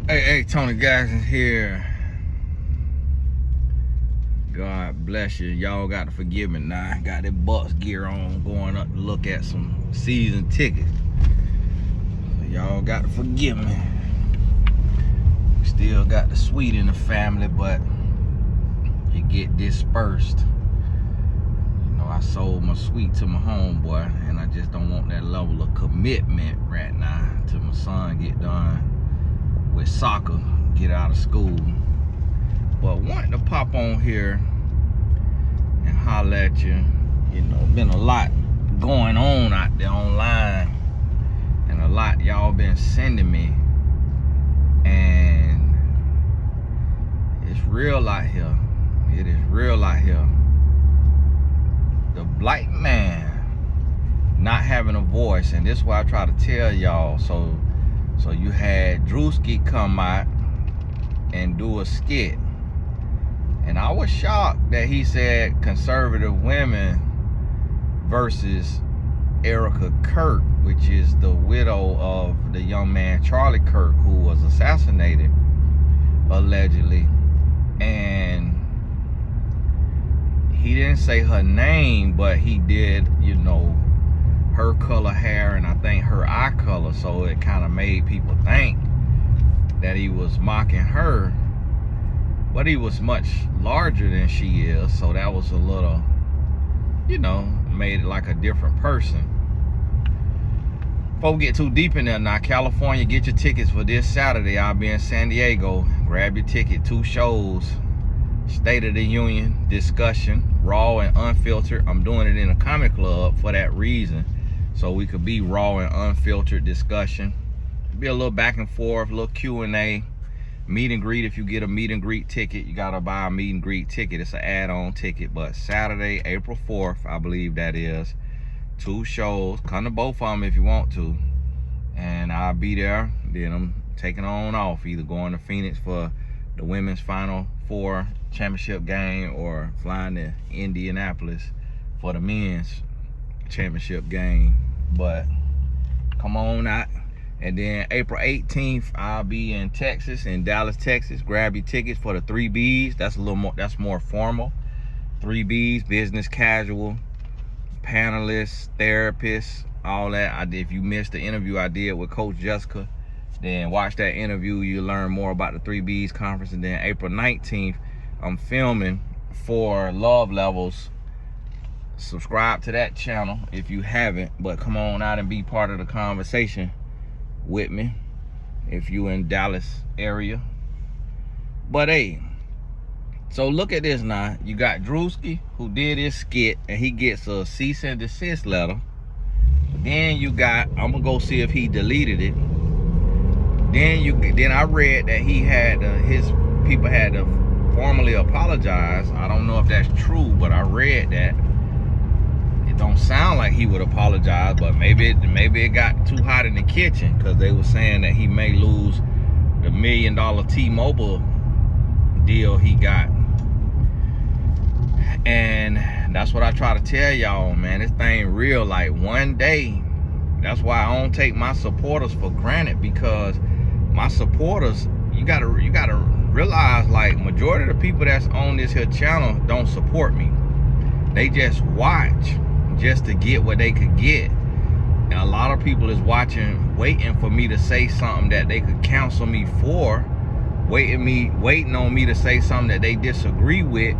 Hey, Tony Gadsden here. God bless you. Y'all got to forgive me now. I got that Bucks gear on, going up to look at some season tickets. So y'all got to forgive me. Still got the sweet in the family, but it get dispersed. You know, I sold my sweet to my homeboy, and I just don't want that level of commitment right now till my son get done with soccer, get out of school. But wanting to pop on here and holler at you. You know, been a lot going on out there online, and a lot y'all been sending me, and it's real out here. It is real out here. The black man not having a voice, and this is why I try to tell y'all. So you had Druski come out and do a skit, and I was shocked that he said conservative women versus Erica Kirk, which is the widow of the young man Charlie Kirk, who was assassinated allegedly. And he didn't say her name, but he did, you know, her color hair and I think her eye color, so it kind of made people think that he was mocking her, but he was much larger than she is, so that was a little, you know, made it like a different person. Before we get too deep in there now, California, get your tickets for this Saturday. I'll be in San Diego. Grab your ticket. 2 shows. State of the Union discussion, raw and unfiltered. I'm doing it in a comic club for that reason, so we could be raw and unfiltered discussion. Be a little back and forth, a little Q&A. Meet and greet. If you get a meet and greet ticket, you gotta buy a meet and greet ticket. It's an add-on ticket. But Saturday, April 4th, I believe that is, 2 shows. Come to both of them if you want to, and I'll be there. Then I'm taking on off, either going to Phoenix for the women's Final Four championship game or flying to Indianapolis for the men's championship game. But come on out. And then April 18th, I'll be in Texas, in Dallas, Texas. Grab your tickets for the 3Bs. That's a little more, that's more formal. 3Bs, business casual, panelists, therapists, all that. If you missed the interview I did with Coach Jessica, then watch that interview. You'll learn more about the 3Bs conference. And then April 19th, I'm filming for Love Levels. Subscribe to that channel if you haven't, but come on out and be part of the conversation with me if you in Dallas area. But hey, so look at this now. You got Druski, who did his skit, and he gets a cease and desist letter. Then you got, I'm gonna go see if he deleted it. Then I read that he had his people had to formally apologize. I don't know if that's true, but I read that. It don't sound like he would apologize, but maybe it got too hot in the kitchen, because they were saying that he may lose the $1 million T-Mobile deal he got. And that's what I try to tell y'all, man. This thing real. Like, one day, that's why I don't take my supporters for granted, because my supporters, you gotta realize, like, majority of the people that's on this here channel don't support me. They just watch just to get what they could get. And a lot of people is watching, waiting for me to say something that they could counsel me for, waiting on me to say something that they disagree with,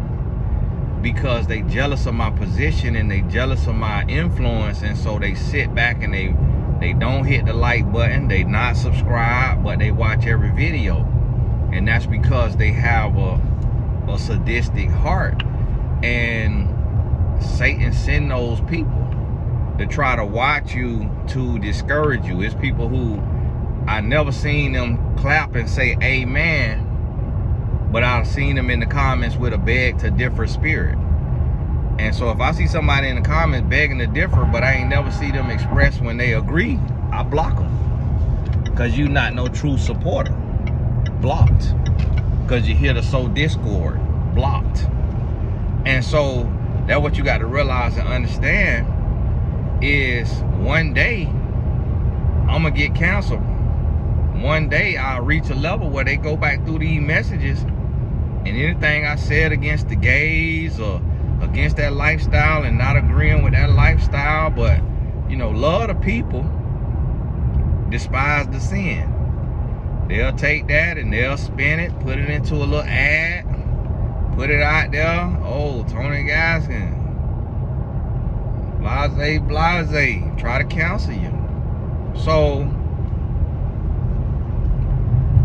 because they jealous of my position and they jealous of my influence. And so they sit back and they don't hit the like button, they not subscribe, but they watch every video. And that's because they have a sadistic heart, and Satan send those people to try to watch you, to discourage you. It's people who I never seen them clap and say amen, but I've seen them in the comments with a beg to differ spirit. And so if I see somebody in the comments begging to differ, but I ain't never see them express when they agree, I block them. Because you not no true supporter. Blocked. Because you're here to sow discord. Blocked. And so that's what you got to realize and understand, is one day I'm gonna get canceled. one day I'll reach a level where they go back through these messages, and anything I said against the gays or against that lifestyle and not agreeing with that lifestyle, but you know, love the people, despise the sin. They'll take that and they'll spin it, put it into a little ad, put it out there. Oh, Tony Gaskin, blase, try to cancel you. So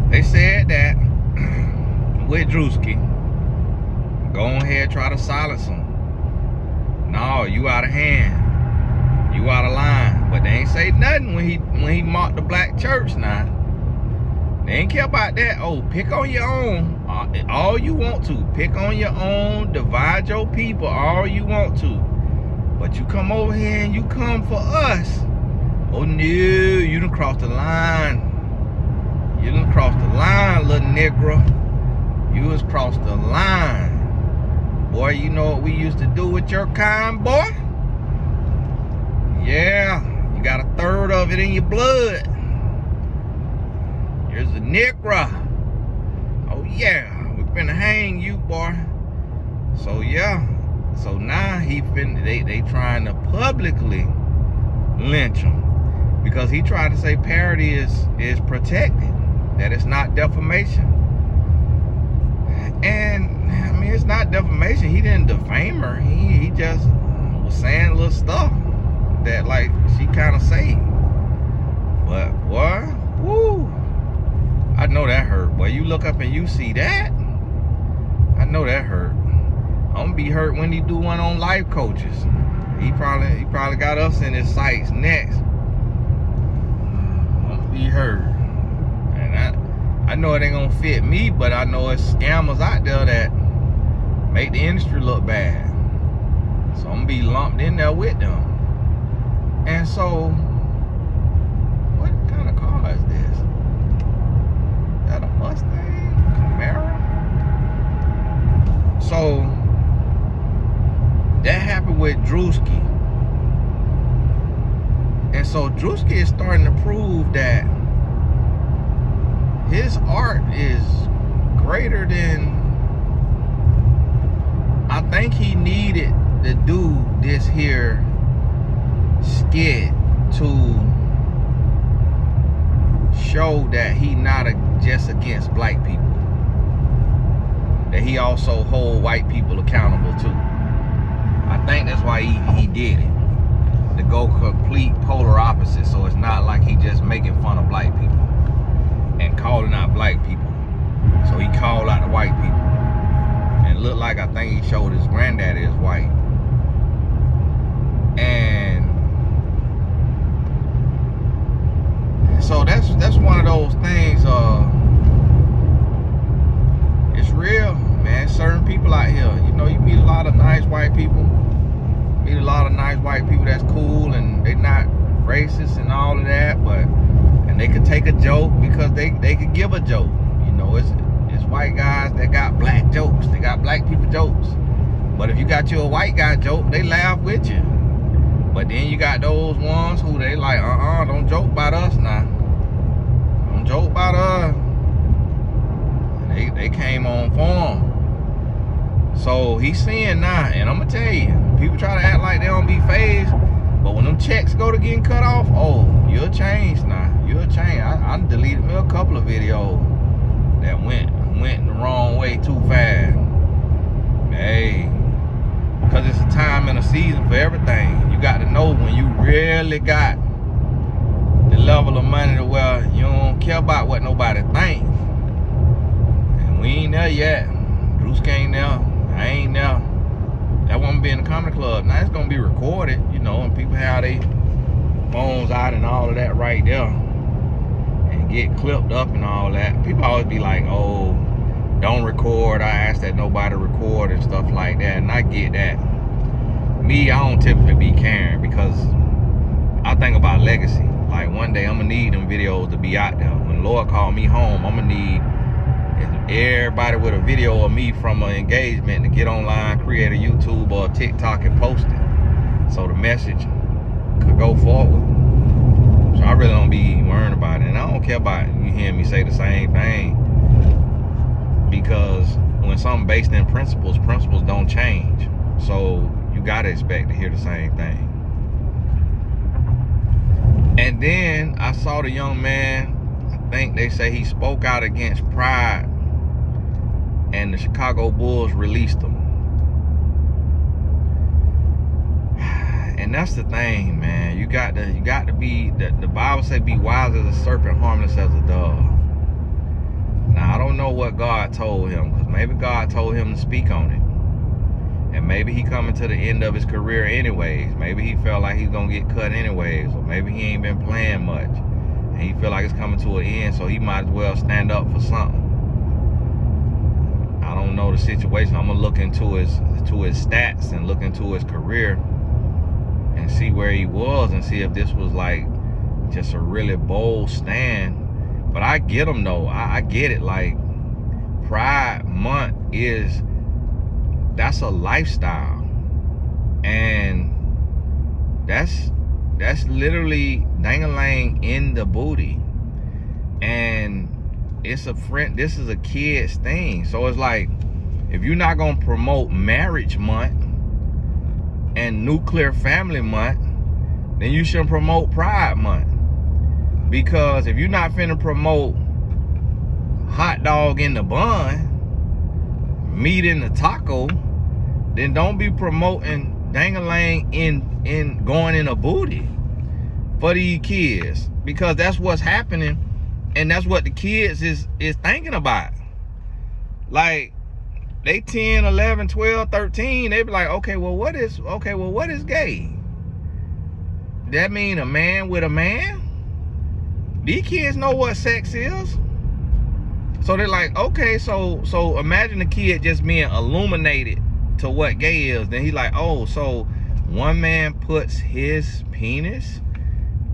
they said that with Druski, go ahead, try to silence him. No, you out of hand, you out of line. But they ain't say nothing when he mocked the black church. Now they ain't care about that. Oh, pick on your own all you want to. Pick on your own, divide your people all you want to. But you come over here and you come for us. Oh no, you done crossed the line. You done crossed the line, little Negro. You has crossed the line. Boy, you know what we used to do with your kind, boy? Yeah, you got a third of it in your blood. Here's a Negro. Oh yeah, we finna hang you, boy. So yeah, so now they trying to publicly lynch him because he tried to say parody is protected, that it's not defamation. And I mean, it's not defamation. He didn't defame her. He just was saying little stuff that like she kind of say. But boy, woo, I know that hurt. Boy, you look up and you see that, I know that hurt. I'm gonna be hurt when he do one on life coaches. He probably got us in his sights next. I'm gonna be hurt. And I know it ain't gonna fit me, but I know it's scammers out there that make the industry look bad. So I'm gonna be lumped in there with them. And so, what kind of car is this? Is that a Mustang? Camaro? So, that happened with Druski. And so Druski is starting to prove that his art is greater than I think he needed to do this here skit to show that he not just against black people, that he also hold white people accountable too. I think that's why he did it, to go complete polar opposite. So it's not like he just making fun of black people and calling out black people. So he called out the white people. And it looked like, I think he showed his granddaddy is white. And so that's one of those things, it's real, man. Certain people out here, you know, you meet a lot of nice white people. Meet a lot of nice white people that's cool and they not racist and all of that, and they could take a joke because they could give a joke. You know, it's white guys that got black jokes. They got black people jokes. But if you got you a white guy joke, they laugh with you. But then you got those ones who they like, don't joke about us now. Don't joke about us. And they came on for him. So he's seeing now, and I'm gonna tell you, people try to act like they don't be phased, but when them checks go to getting cut off, oh, you'll change now. You'll change. I deleted me a couple of videos that went the wrong way too fast. Hey, because it's a time and a season for everything. You got to know when you really got the level of money to where you don't care about what nobody thinks. And we ain't there yet. Druski ain't there. I ain't there. That won't be in the comedy club. Now it's gonna be recorded, you know, and people have their phones out and all of that right there and get clipped up and all that. People always be like, oh, don't record. I ask that nobody record and stuff like that, and I get that. Me, I don't typically be caring because I think about legacy. Like one day I'm gonna need them videos to be out there. When the Lord called me home, I'm gonna need everybody with a video of me from an engagement to get online, create a YouTube or a TikTok and post it, so the message could go forward. So I really don't be worrying about it. And I don't care about you hearing me say the same thing. Because when something based in principles don't change. So you gotta expect to hear the same thing. And then I saw the young man, I think they say he spoke out against pride, and the Chicago Bulls released him. And that's the thing, man. You got to be, the Bible says, be wise as a serpent, harmless as a dove. Now, I don't know what God told him, because maybe God told him to speak on it. And maybe he coming to the end of his career anyways. Maybe he felt like he's going to get cut anyways. Or maybe he ain't been playing much. And he feel like it's coming to an end, so he might as well stand up for something. I don't know the situation. I'm going to look into his stats and look into his career and see where he was and see if this was like just a really bold stand. But I get him though. I get it. Like, Pride Month that's a lifestyle, and that's literally dang-a-lang in the booty. And it's this is a kid's thing. So it's like, if you're not gonna promote Marriage Month and Nuclear Family Month, then you shouldn't promote Pride Month. Because if you're not finna promote hot dog in the bun, meat in the taco, then don't be promoting dang-a-lang in going in a booty for these kids. Because that's what's happening, and that's what the kids is thinking about. Like, they 10, 11, 12, 13, they be like, okay, well, what is gay? That mean a man with a man? These kids know what sex is. So they're like, okay, so imagine the kid just being illuminated to what gay is. Then he's like, oh, so one man puts his penis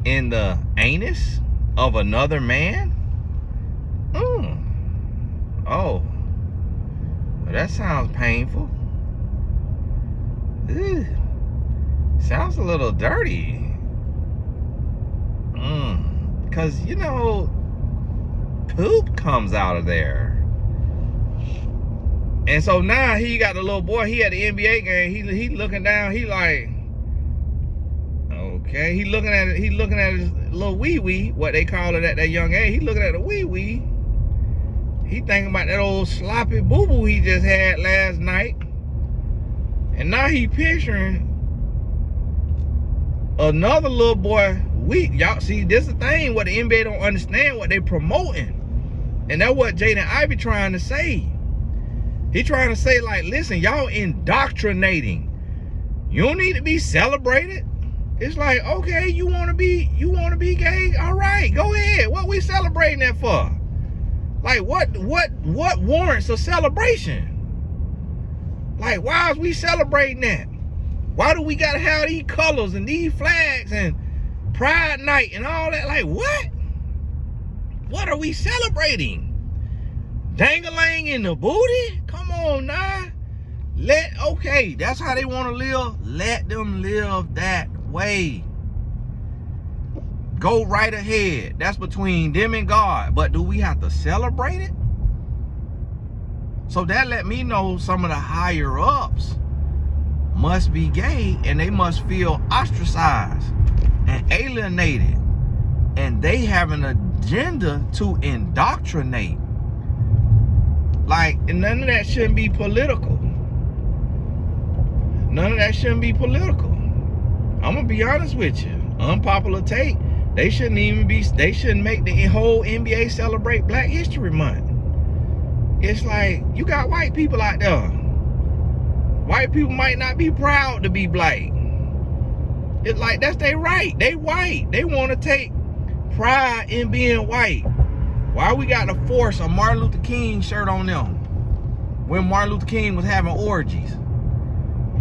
in the anus of another man? Oh, that sounds painful. Ew. Sounds a little dirty. Because, you know, poop comes out of there. And so now he got the little boy, he at the NBA game, he looking down, he like, okay, he looking at his little wee-wee, what they call it at that young age. He looking at the wee-wee. He thinking about that old sloppy boo-boo he just had last night. And now he picturing another little boy. Y'all see, this is the thing, what the NBA don't understand, what they promoting. And that's what Jaden Ivey trying to say. He trying to say, like, listen, y'all indoctrinating. You don't need to be celebrated. It's like, okay, you want to be gay? All right, go ahead. What we celebrating that for? Like, what warrants a celebration? Like, why is we celebrating that? Why do we gotta have these colors and these flags and Pride Night and all that? Like, what? What are we celebrating? Dang-a-lang in the booty? Come on now. Okay, that's how they want to live. Let them live that way. Go right ahead. That's between them and God. But do we have to celebrate it? So that let me know some of the higher ups must be gay, and they must feel ostracized and alienated, and they have an agenda to indoctrinate. Like, and none of that shouldn't be political. None of that shouldn't be political. I'm gonna be honest with you. Unpopular take. They shouldn't make the whole NBA celebrate Black History Month. It's like, you got white people out there. White people might not be proud to be black. It's like, that's their right. They white. They want to take pride in being white. Why we got to force a Martin Luther King shirt on them when Martin Luther King was having orgies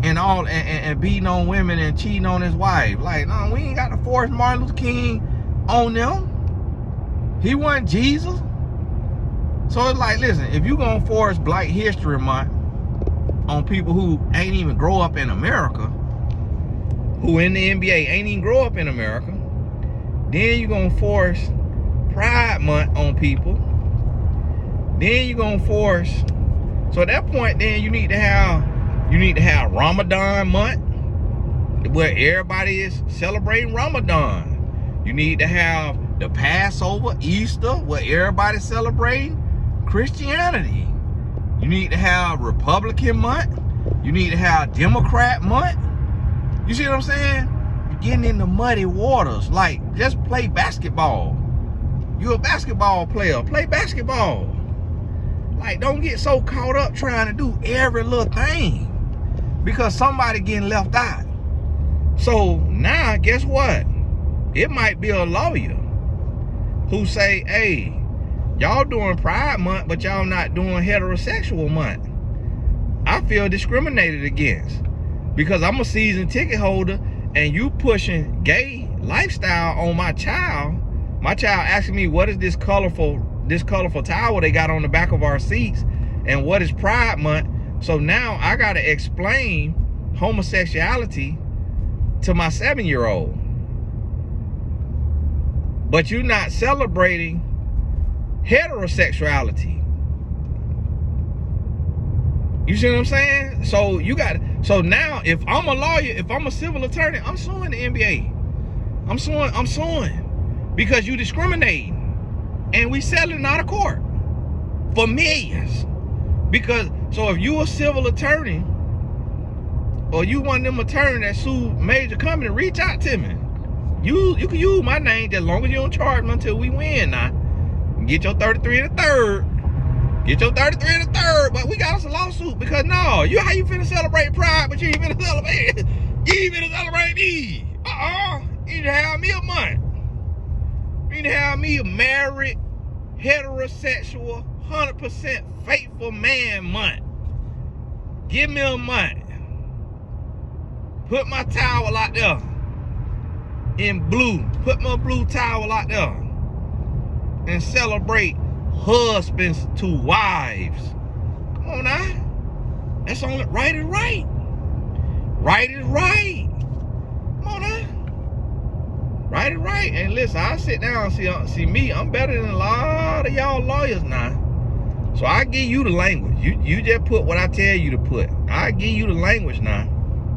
and all and beating on women and cheating on his wife? Like, no, we ain't got to force Martin Luther King on them. He wasn't Jesus. So it's like, listen, if you gonna force Black History Month on people who ain't even grow up in America, who in the NBA ain't even grow up in America, Then you're gonna force Pride Month on people. Then you're gonna force. So at that point, then you need to have Ramadan month, where everybody is celebrating Ramadan. You need to have the Passover, Easter, where everybody's celebrating Christianity. You need to have Republican month. You need to have Democrat month. You see what I'm saying? You're getting into muddy waters. Like, just play basketball. You're a basketball player. Play basketball. Like, don't get so caught up trying to do every little thing because somebody getting left out. So now, guess what? It might be a lawyer who say, hey, y'all doing Pride Month, but y'all not doing heterosexual month. I feel discriminated against because I'm a season ticket holder and you pushing gay lifestyle on my child. My child asking me, what is this colorful towel they got on the back of our seats, and what is Pride Month? So now I gotta explain homosexuality to my 7-year-old. But you're not celebrating heterosexuality. You see what I'm saying? So now if I'm a lawyer, if I'm a civil attorney, I'm suing the NBA. I'm suing because you discriminating. And we settling out of court for millions. Because, so if you a civil attorney, or you one of them attorneys that sue major company, reach out to me. You can use my name as long as you don't charge me until we win now. Get your 33 and a third. Get your 33 and a third. But we got us a lawsuit because no, how you finna celebrate Pride, but you ain't finna celebrate me. You need to have me a month. You need to have me a married, heterosexual, 100% faithful man month. Give me a month. Put my towel out there in blue. Put my blue towel out there and celebrate husbands to wives. Come on now. That's only right is right. Right is right. Come on now. Right is right. And listen, I sit down and see me. I'm better than a lot of y'all lawyers now. So I give you the language. You just put what I tell you to put. I give you the language now.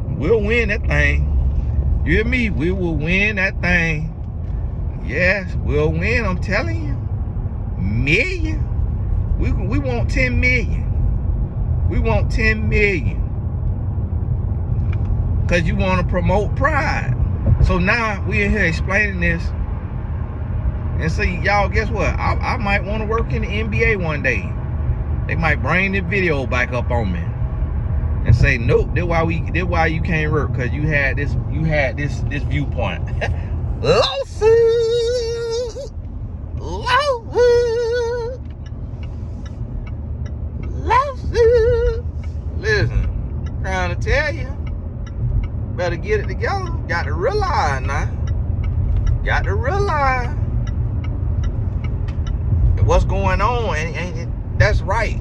We'll win that thing. You hear me? We will win that thing. Yes, we'll win. I'm telling you. Million. We want 10 million. We want 10 million. Because you want to promote pride. So now we in here explaining this. And see, y'all, guess what? I might want to work in the NBA one day. They might bring the video back up on me and say, nope, that's why you can't work, because you had this viewpoint. Lawsuit. Listen, trying to tell you, better get it together. Got to realize now. Got to realize what's going on, and that's right.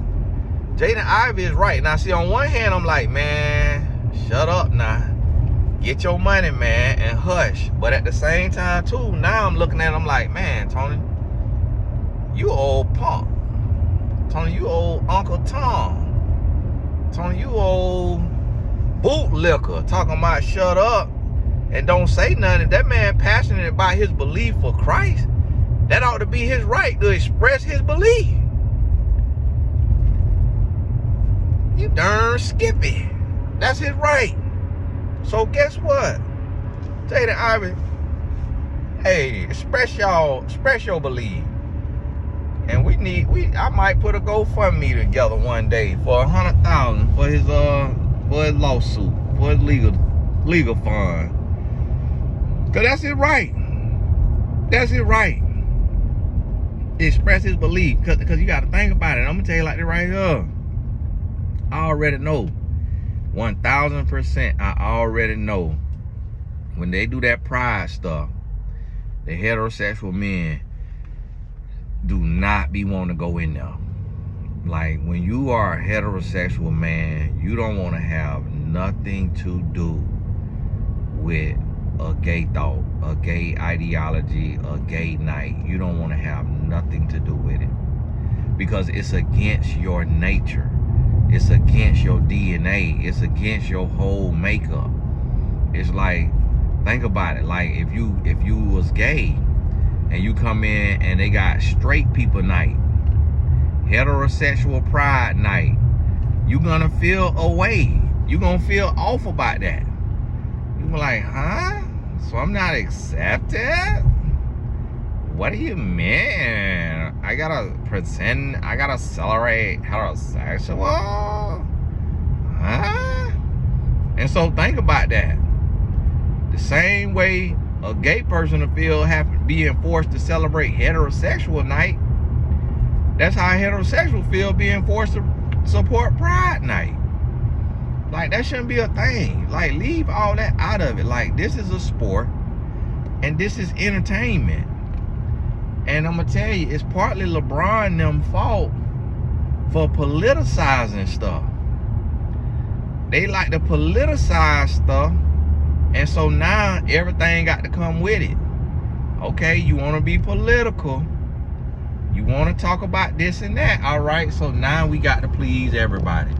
Jaden Ivey is right. Now, see, on one hand, I'm like, man, shut up now. Get your money, man, and hush. But at the same time, too, now I'm looking at him like, man, Tony, you old punk. Tony, you old Uncle Tom. Tony, you old bootlicker. Talking about shut up and don't say nothing. If that man passionate about his belief for Christ, that ought to be his right to express his belief. You darn skippy. That's his right. So guess what? Jaden Ivey, hey, express your belief. And I might put a GoFundMe together one day for $100,000 for his lawsuit, for his legal fund. Cause that's his right. That's his right. Express his belief. Cause you gotta think about it. I'm gonna tell you like this right here. I already know. 1000%, I already know. When they do that pride stuff, the heterosexual men do not be wanting to go in there. Like, when you are a heterosexual man, you don't want to have nothing to do with a gay thought, a gay ideology, a gay night. You don't want to have nothing to do with it, because it's against your nature. It's against your DNA. It's against your whole makeup. It's like, think about it. Like if you was gay and you come in and they got straight people night, heterosexual pride night, you gonna feel away. You gonna feel off about that. You be like, huh? So I'm not accepted? What do you mean? I gotta pretend, I gotta celebrate heterosexual? Huh? And so think about that. The same way a gay person will feel being forced to celebrate heterosexual night, that's how heterosexual feel being forced to support pride night. Like, that shouldn't be a thing. Like, leave all that out of it. Like, this is a sport and this is entertainment. And I'm gonna tell you, it's partly LeBron and them fault for politicizing stuff. They like to politicize stuff, and so now everything got to come with it. Okay, you want to be political, you want to talk about this and that, all right, so now we got to please everybody.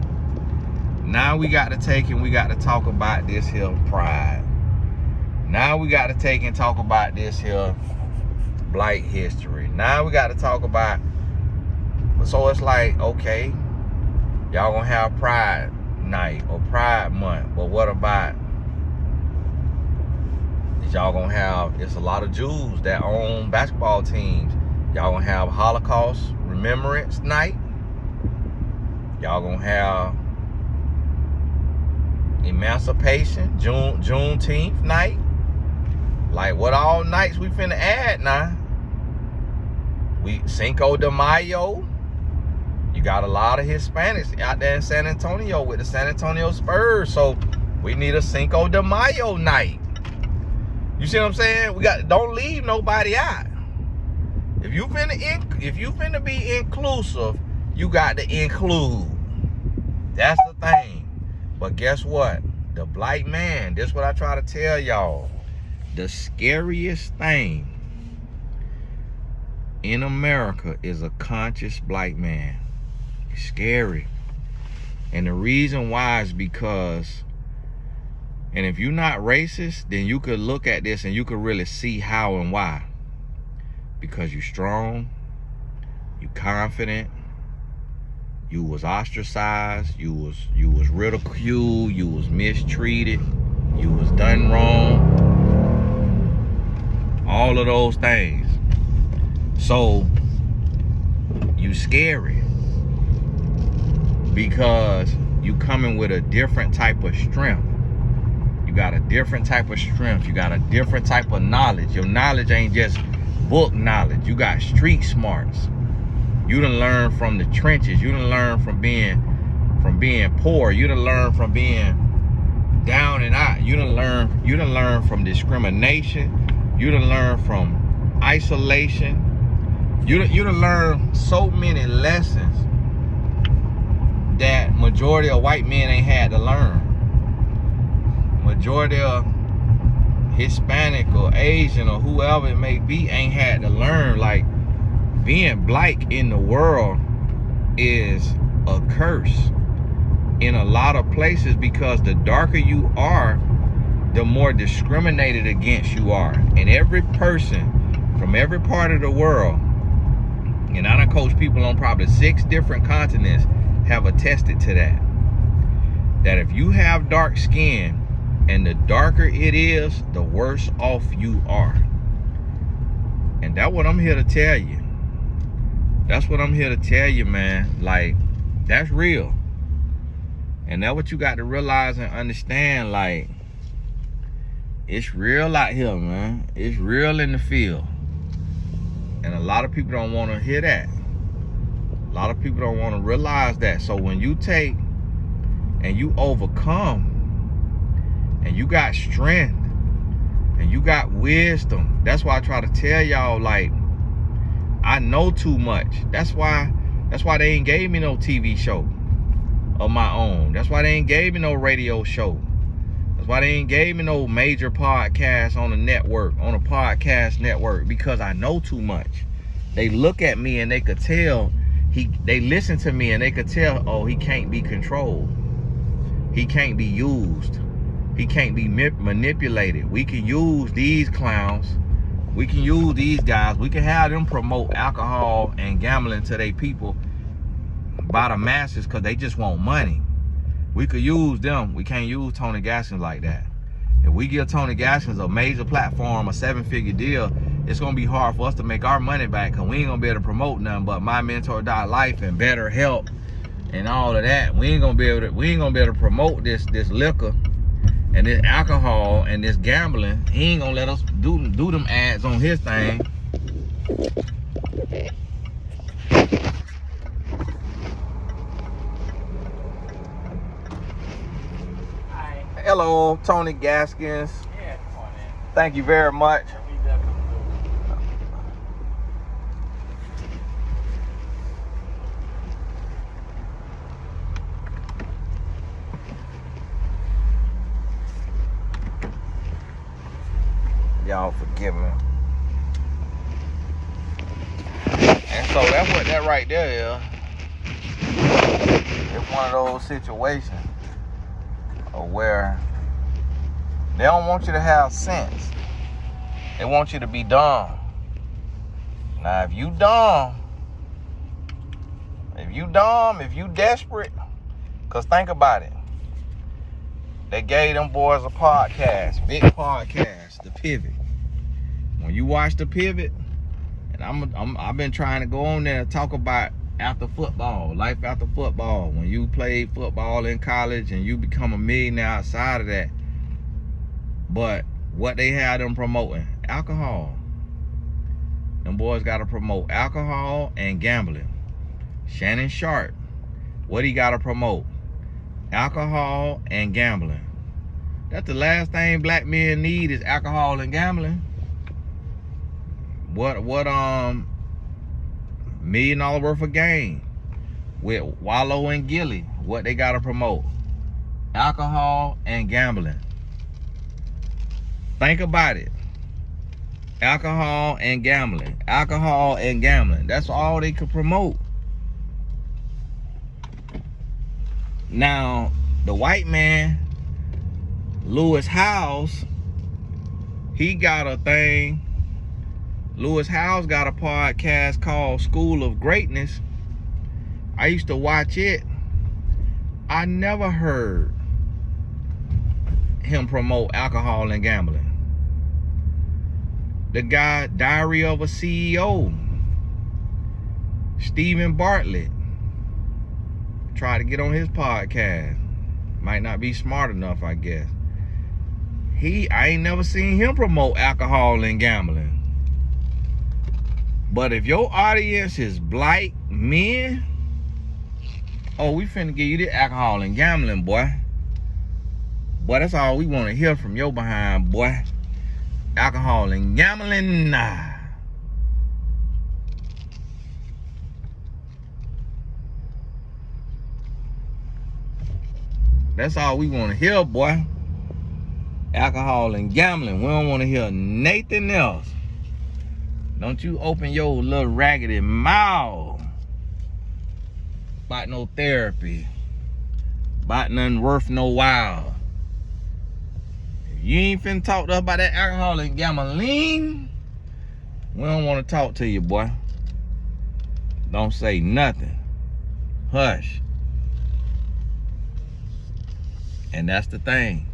Now we got to take and we got to talk about this here pride. Now we got to take and talk about this here Black history. Now we got to talk about, so it's like, okay, y'all gonna have pride night or pride month, but what about, is y'all gonna have, it's a lot of Jews that own basketball teams. Y'all gonna have Holocaust Remembrance Night. Y'all gonna have Emancipation, Juneteenth night. Like, what all nights we finna add now? We Cinco de Mayo. You got a lot of Hispanics out there in San Antonio with the San Antonio Spurs, so we need a Cinco de Mayo night. You see what I'm saying? We got, don't leave nobody out. If you finna be inclusive, you got to include. That's the thing. But guess what? The Black man, this is what I try to tell y'all. The scariest thing in America is a conscious Black man. It's scary. And the reason why is because, and if you're not racist, then you could look at this and you could really see how and why. Because you're strong, you confident, you was ostracized, you was ridiculed, you was mistreated, you was done wrong, all of those things. So you scary because you coming with a different type of strength. You got a different type of strength. You got a different type of knowledge. Your knowledge ain't just book knowledge. You got street smarts. You done learn from the trenches. You done learn from being poor. You done learn from being down and out. You done learn from discrimination. You done learn from isolation. You done learn so many lessons that majority of white men ain't had to learn. Majority of Hispanic or Asian or whoever it may be ain't had to learn. Like, being Black in the world is a curse in a lot of places, because the darker you are, the more discriminated against you are. And every person from every part of the world, and I done coached people on probably 6 different continents, have attested to that. That if you have dark skin, and the darker it is, the worse off you are. And that's what I'm here to tell you. That's what I'm here to tell you, man. Like, that's real. And that's what you got to realize and understand. Like, it's real out here, man. It's real in the field. And a lot of people don't want to hear that. A lot of people don't want to realize that. So when you take and you overcome, and you got strength, and you got wisdom, that's why I try to tell y'all, like, I know too much. That's why they ain't gave me no TV show of my own. That's why they ain't gave me no radio show. Why they ain't gave me no major podcast on the network, on a podcast network? Because I know too much. They look at me and they could tell, they listen to me and they could tell, oh, he can't be controlled. He can't be used. He can't be manipulated. We can use these clowns. We can use these guys. We can have them promote alcohol and gambling to their people by the masses because they just want money. We could use them. We can't use Tony Gaskins like that. If we give Tony Gaskins a major platform, a 7-figure deal, it's gonna be hard for us to make our money back because we ain't gonna be able to promote nothing but My Mentor Life and Better Help and all of that. We ain't gonna be able to promote this liquor and this alcohol and this gambling. He ain't gonna let us do them ads on his thing. Hi. Hello, Tony Gaskins. Yeah, come on in. Thank you very much. We definitely do. Y'all forgive me. And so that's what that right there is. It's one of those situations where they don't want you to have sense. They want you to be dumb. Now, if you desperate, because think about it. They gave them boys a podcast, big podcast, The Pivot. When you watch The Pivot, and I've been trying to go on there and talk about after football, life after football. When you played football in college and you become a millionaire outside of that. But what they had them promoting? Alcohol. Them boys got to promote alcohol and gambling. Shannon Sharp, what he got to promote? Alcohol and gambling. That's the last thing black men need is alcohol and gambling. What $1 million worth of game with Wallow and Gilly, what they gotta promote? Alcohol and gambling. Think about it. Alcohol and gambling. Alcohol and gambling. That's all they could promote. Now, the white man, Lewis Howes, he got a thing. Lewis Howes got a podcast called School of Greatness. I used to watch it. I never heard him promote alcohol and gambling. The guy, Diary of a CEO, Stephen Bartlett, tried to get on his podcast. Might not be smart enough, I guess. I ain't never seen him promote alcohol and gambling. But if your audience is black men, oh, we finna give you the alcohol and gambling, boy. Boy, that's all we want to hear from your behind, boy. Alcohol and gambling, nah. That's all we want to hear, boy. Alcohol and gambling. We don't want to hear nothing else. Don't you open your little raggedy mouth about no therapy, about nothing worth no while. If you ain't finna talk to us about that alcohol and gambling, we don't want to talk to you, boy. Don't say nothing. Hush. And that's the thing.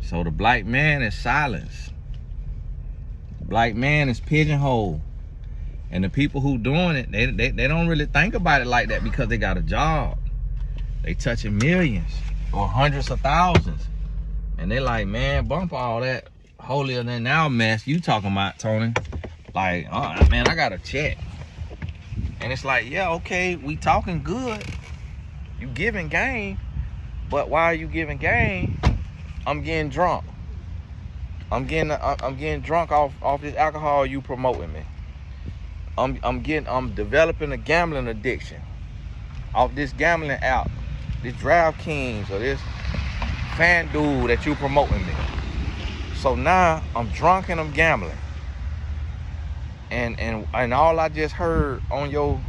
So the black man is silenced. Black man is pigeonholed, and the people who doing it, they don't really think about it like that because they got a job. They touching millions or hundreds of thousands, and they like, man, bump all that holier than thou mess you talking about, Tony. Like, oh, man, I got a check, and it's like, yeah, okay, we talking good, you giving game, but while you giving game, I'm getting drunk. I'm getting drunk off this alcohol you promoting me. I'm developing a gambling addiction off this gambling app, this DraftKings or this FanDuel that you promoting me. So now I'm drunk and I'm gambling. And all I just heard on your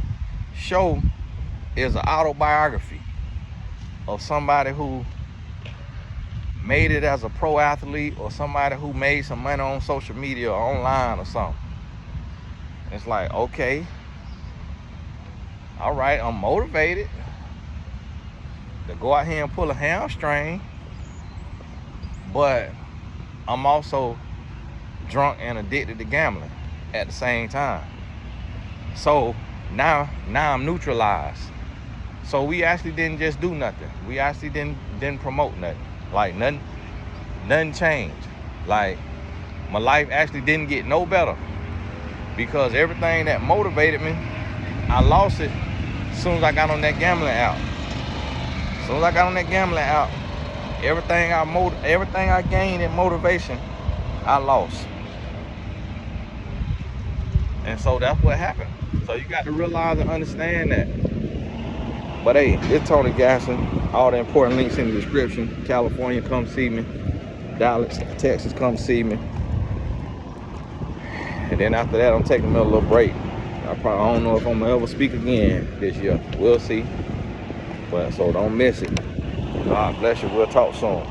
show is an autobiography of somebody who made it as a pro athlete or somebody who made some money on social media or online or something. It's like, okay, all right, I'm motivated to go out here and pull a hamstring, but I'm also drunk and addicted to gambling at the same time. So now I'm neutralized. So we actually didn't just do nothing. We actually didn't promote nothing. Like nothing changed. Like my life actually didn't get no better, because everything that motivated me, I lost it as soon as I got on that gambling app. As soon as I got on that gambling app, everything I gained in motivation, I lost. And so that's what happened. So you got to realize and understand that. But hey, it's Tony Gasson. All the important links in the description. California, come see me. Dallas, Texas, come see me. And then after that, I'm taking me a little break. I don't know if I'm gonna ever speak again this year. We'll see. But so don't miss it. God bless you. We'll talk soon.